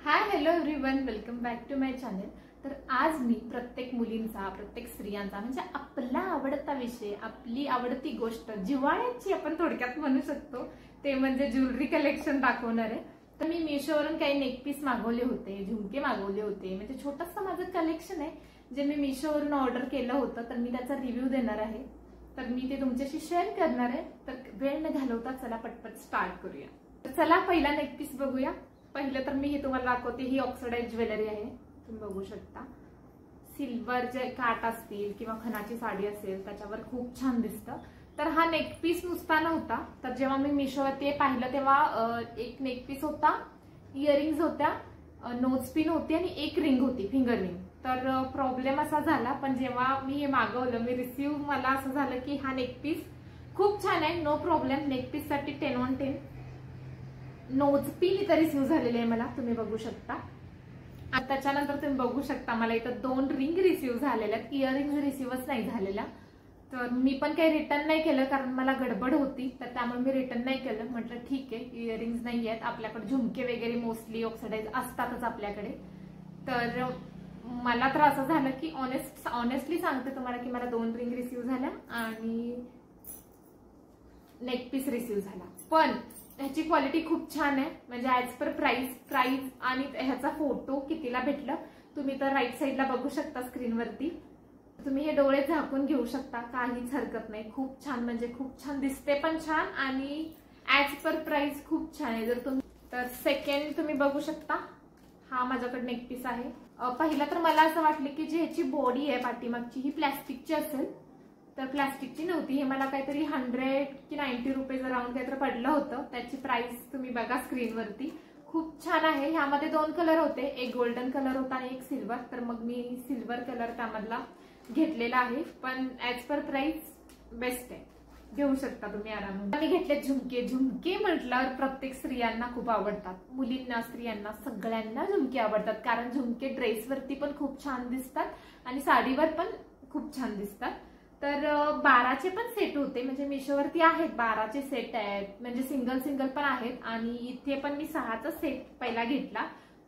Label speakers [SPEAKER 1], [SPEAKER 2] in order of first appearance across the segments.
[SPEAKER 1] High hello everyone, welcome back to my channel. तर आज मी प्रत्येक मुलींचा, प्रत्येक स्त्रियांचा म्हणजे आपला आवडता विषय, आपली आवडती गोष्ट, जिव्हाळ्याची आपण थोडक्यात म्हणू शकतो, ते म्हणजे ज्वेलरी कलेक्शन दाखवणार आहे. तर मी मीशोवरून काही नेक पीस मागवले होते, झुमके मागवले होते, म्हणजे छोटंसं माझं कलेक्शन आहे जे मी मीशोवरून ऑर्डर केलं होतं. तर मी त्याचा रिव्ह्यू देणार आहे, तर मी ते तुमच्याशी शेअर करणार आहे. तर वेळ न घालवता चला पटपट स्टार्ट करूया. तर चला पहिला नेक पीस बघूया. पहिलं तर मी हे तुम्हाला दाखवते. ही ऑक्सिडाइज ज्वेलरी आहे, तुम्ही बघू शकता. सिल्वर जे काट असतील किंवा खणाची साडी असेल त्याच्यावर खूप छान दिसतं. तर हा नेक पीस नुसता नव्हता, तर जेव्हा मी मिशोवरती पाहिलं तेव्हा एक नेक पीस होता, इयरिंग्स होत्या, नोज पिन होती आणि एक रिंग होती, फिंगर रिंग. तर प्रॉब्लेम असा झाला, पण जेव्हा मी हे मागवलं, मी रिसिव्ह, मला असं झालं की हा नेक पीस खूप छान आहे, नो प्रॉब्लेम. नेक पीस साठी 10/10. नोज पिन इथं रिसिव्ह झालेले आहे मला, तुम्ही बघू शकता. आता त्याच्यानंतर तुम्ही बघू शकता मला इथं 2 रिंग रिसिव्ह झालेल्या आहेत, इयरिंग्स रिसिव्हच नाही झालेल्या. तर मी पण काही रिटर्न नाही केलं, कारण मला गडबड होती, तर त्यामुळे मी रिटर्न नाही केलं. म्हटलं ठीक आहे, इयरिंग्स नाही आहेत आपल्याकडे, झुमके वगैरे मोस्टली ऑक्सिडाइज असतातच आपल्याकडे. तर मला तर असं झालं की ऑनेस्टली सांगते तुम्हाला की मला 2 रिंग रिसिव्ह झाल्या आणि नेक पीस रिसिव्ह झाला. पण ह्याची क्वालिटी खूप छान आहे, म्हणजे ऍज पर प्राइस आणि ह्याचा फोटो कितीला भेटलं तुम्ही तर राईट साईडला बघू शकता स्क्रीनवरती. तुम्ही हे डोळे झाकून घेऊ शकता, काहीच हरकत नाही. खूप छान, म्हणजे खूप छान दिसते पण छान, आणि ऍज पर प्राइस खूप छान आहे. जर तुम्ही तर सेकंड तुम्ही बघू शकता, हा माझ्याकडे नेक पीस आहे. पहिला तर मला असं वाटलं की जी ह्याची बॉडी आहे पाठीमागची ही प्लॅस्टिकची असेल, तर प्लॅस्टिकची नव्हती. हे मला काहीतरी 100 की 90 रुपीज अराउंड काहीतरी पडलं होतं. त्याची प्राइस तुम्ही बघा स्क्रीनवरती. खूप छान आहे. ह्यामध्ये 2 कलर होते, एक गोल्डन कलर होता आणि एक सिल्वर. तर मग मी सिल्वर कलर त्यामधला घेतलेला आहे, पण ऍज पर प्राइस बेस्ट आहे, घेऊ शकता तुम्ही आरामात. मी घेतले झुमके. झुमके म्हटल्यावर प्रत्येक स्त्रियांना खूप आवडतात, मुलींना, स्त्रियांना, सगळ्यांना झुमके आवडतात, कारण झुमके ड्रेसवरती पण खूप छान दिसतात आणि साडीवर पण खूप छान दिसतात. तर 12चे पण सेट होते, म्हणजे मिशोवरती आहेत 12चे सेट आहेत, म्हणजे सिंगल पण आहेत. आणि इथे पण मी 6चा सेट पहिला घेतला,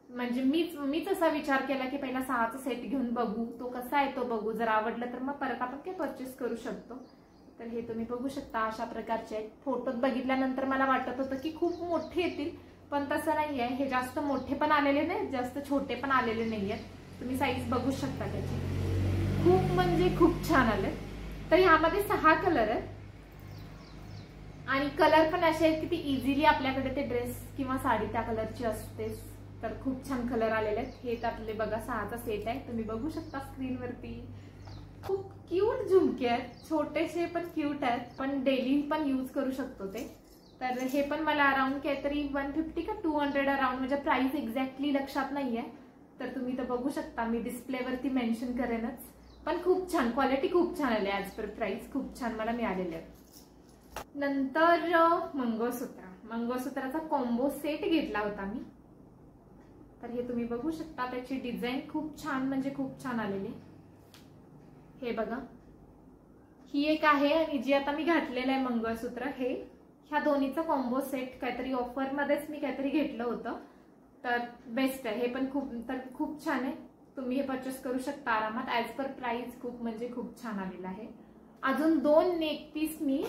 [SPEAKER 1] म्हणजे मीच असा विचार केला की पहिला 6चा सेट घेऊन बघू, तो कसा आहे तो बघू, जर आवडलं तर मग परत आपण काय परचेस करू शकतो. तर हे तुम्ही बघू शकता, अशा प्रकारचे आहेत. फोटोत बघितल्यानंतर मला वाटत होतं की खूप मोठे येतील, पण तसं नाही आहे. हे जास्त मोठे पण आलेले नाहीत, जास्त छोटे पण आलेले नाहीयेत. तुम्ही साईज बघू शकता त्याची, खूप म्हणजे खूप छान आले. तर ह्यामध्ये 6 कलर आहेत आणि कलर पण असे आहेत की ती इझिली आपल्याकडे ते ड्रेस किंवा साडी त्या कलरची असते. तर खूप छान कलर आलेले आहेत. हे त्यातले बघा 6चा सेट आहे, तुम्ही बघू शकता स्क्रीनवरती. खूप क्यूट झुमके आहेत, छोटेसे पण क्यूट आहेत, पण डेली पण यूज करू शकतो ते. तर हे पण मला अराउंड काहीतरी 150 का 200 अराउंड, म्हणजे प्राइस एक्झॅक्टली लक्षात नाहीये. तर तुम्ही तर बघू शकता, मी डिस्प्लेवरती मेन्शन करेनच. पण खूप छान क्वालिटी, खूप छान आली, ऍज पर प्राइस खूप छान मला मिळालेले आहे. नंतर मंगळसूत्राचा कॉम्बो सेट घेतला होता मी. तर हे तुम्ही बघू शकता, त्याची डिझाईन खूप छान, म्हणजे खूप छान आलेली. हे बघा, ही एक आहे आणि जी आता मी घातलेलं आहे मंगळसूत्र, हे ह्या दोन्हीचा कॉम्बो सेट काहीतरी ऑफर मध्येच मी काहीतरी घेतलं होतं. तर बेस्ट आहे हे पण, खूप छान आहे. तुम्ही हे परचेस करू शकता आरामात, ऍज पर प्राइस खूप, म्हणजे खूप छान आलेलं आहे. अजून 2 नेक पीस मी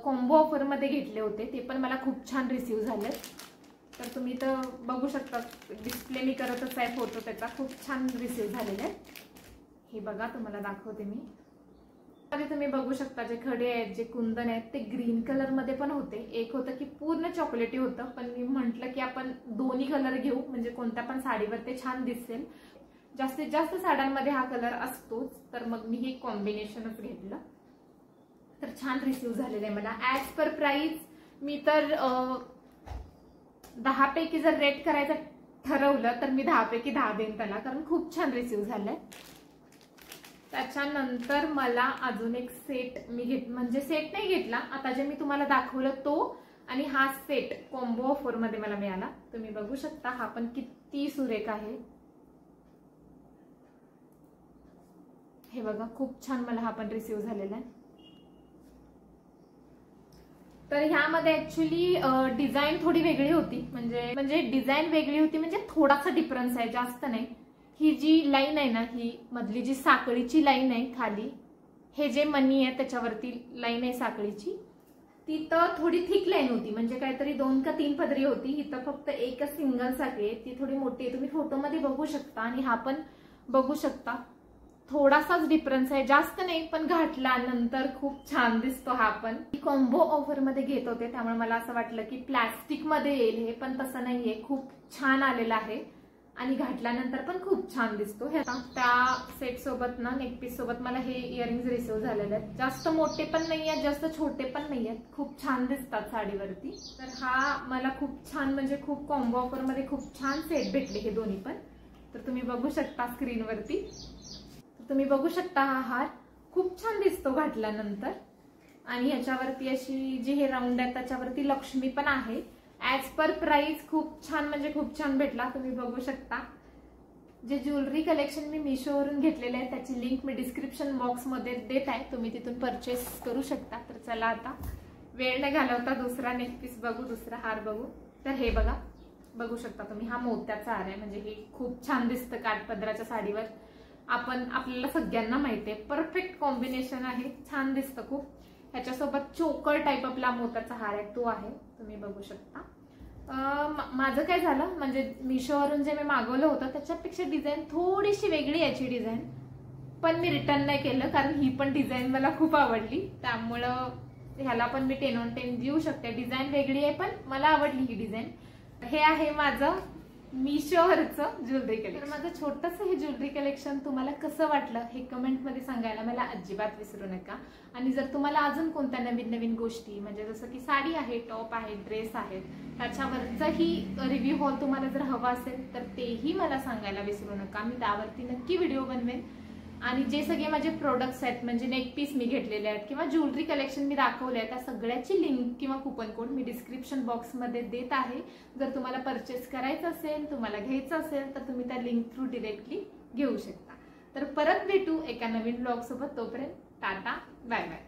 [SPEAKER 1] कॉम्बो ऑफर मध्ये घेतले होते, ते पण मला खूप छान रिसिव्ह झाले. तर तुम्ही तर बघू शकता, डिस्प्ले मी करतच आहे फोटो त्याचा, खूप छान रिसिव्ह झालेले आहे. हे बघा, तुम्हाला दाखवते मी. तुम्ही बघू शकता, जे खडे आहेत, जे कुंदन आहेत, ते ग्रीन कलर मध्ये पण होते. एक होतं की पूर्ण चॉकलेटी होतं, पण मी म्हंटल की आपण दोन्ही कलर घेऊ, म्हणजे कोणत्या पण साडीवर ते छान दिसेल. जास्तीत जास्त साड्यांमध्ये हा कलर असतोच, तर मग मी हे कॉम्बिनेशनच घेतलं. तर छान रिसिव्ह झालेलं आहे मला. ऍज पर प्राइस मी तर 10 पैकी जर रेट करायचं ठरवलं तर मी 10 पैकी 10 देईन त्याला, कारण खूप छान रिसिव्ह झालंय. त्याच्यानंतर मला अजून एक सेट मी म्हणजे सेट नाही घेतला, आता जे मी तुम्हाला दाखवलं तो, आणि हा सेट कॉम्बो ऑफर मध्ये मला मिळाला. तुम्ही बघू शकता, हा पण किती सुरेख आहे. हे बघा, खूप छान मला हा पण रिसिव्ह झालेला आहे. तर ह्यामध्ये ऍक्च्युली डिझाईन थोडी वेगळी होती, म्हणजे डिझाईन वेगळी होती, म्हणजे थोडासा डिफरन्स आहे, जास्त नाही. ही जी लाईन आहे ना, ही मधली जी साखळीची लाईन आहे खाली, हे जे मनी आहे त्याच्यावरती लाईन आहे साखळीची, ती तर थोडी थिक लाईन होती, म्हणजे काहीतरी 2 का 3 पदरी होती. इथं फक्त एकच सिंगल साखळी आहे, ती थोडी मोठी आहे, तुम्ही फोटोमध्ये बघू शकता आणि हा पण बघू शकता. थोडासाच डिफरन्स आहे, जास्त नाही, पण घातल्यानंतर खूप छान दिसतो हा पण. कॉम्बो ऑफर मध्ये घेत होते, त्यामुळे मला असं वाटलं की प्लॅस्टिक मध्ये येईल हे, पण तसं नाहीये, खूप छान आलेलं आहे आणि घातल्यानंतर पण खूप छान दिसतो. त्या सेट सोबत ना, नेकपीस सोबत मला हे इयरिंग्स रिसीव्ह झालेले आहेत. जास्त मोठे पण नाही आहेत, जास्त छोटे पण नाही आहेत, खूप छान दिसतात साडीवरती. तर हा मला खूप छान, म्हणजे खूप कॉम्बो ऑफर मध्ये खूप छान सेट भेटले हे दोन्ही पण. तर तुम्ही बघू शकता स्क्रीनवरती, तुम्ही बघू शकता हा हार खूप छान दिसतो घातल्यानंतर. आणि ह्याच्यावरती अशी जी हे राऊंड आहे त्याच्यावरती लक्ष्मी पण आहे. ऍज पर प्राइस खूप छान, म्हणजे खूप छान भेटला. तुम्ही बघू शकता. जे ज्वेलरी कलेक्शन मी मिशोवरून घेतलेले आहे त्याची लिंक मी डिस्क्रिप्शन बॉक्स मध्ये देत आहे, तुम्ही तिथून परचेस करू शकता. तर चला आता वेळ न घालवता दुसरा नेकपीस बघू, दुसरा हार बघू. तर हे बघा, बघू शकता तुम्ही, हा मोत्याचा हार आहे, म्हणजे हे खूप छान दिसतं काठपदराच्या साडीवर. आपल्याला सगळ्यांना माहिती आहे, परफेक्ट कॉम्बिनेशन आहे, छान दिसतं खूप. ह्याच्यासोबत चोकर टाईप आपला मोत्याचा हार आहे तो आहे, तुम्ही बघू शकता. माझं काय झालं, म्हणजे मिशोवरून जे मी मागवलं होतं त्याच्यापेक्षा डिझाईन थोडीशी वेगळी याची डिझाईन, पण मी रिटर्न नाही केलं कारण ही पण डिझाईन मला खूप आवडली, त्यामुळं ह्याला पण मी 10 on 10 देऊ शकते. डिझाईन वेगळी आहे पण मला आवडली ही डिझाईन. हे आहे माझं मिशोवरचं ज्वेलरी कलेक्शन. तर माझं छोटंसं हे ज्वेलरी कलेक्शन तुम्हाला कसं वाटलं हे कमेंटमध्ये सांगायला मला अजिबात विसरू नका. आणि जर तुम्हाला अजून कोणत्या नवीन नवीन गोष्टी, म्हणजे जसं की साडी आहे, टॉप आहे, ड्रेस आहेत, त्याच्यावरचाही रिव्ह्यू हॉल तुम्हाला जर हवा असेल तर तेही मला सांगायला विसरू नका. मी त्यावरती नक्की व्हिडिओ बनवेन. आणि जे सगळे माझे प्रोडक्ट्स आहेत, म्हणजे नेक पीस मी घेतलेले आहेत किंवा ज्वेलरी कलेक्शन मी दाखवले आहे, त्या सगळ्याची लिंक किंवा कुपन कोड मी डिस्क्रिप्शन बॉक्समध्ये देत आहे. जर तुम्हाला परचेस करायचं असेल, तुम्हाला घ्यायचं असेल तर तुम्ही त्या लिंक थ्रू डिरेक्टली घेऊ शकता. तर परत भेटू एका नवीन ब्लॉग सोबत. तोपर्यंत टाटा, बाय बाय.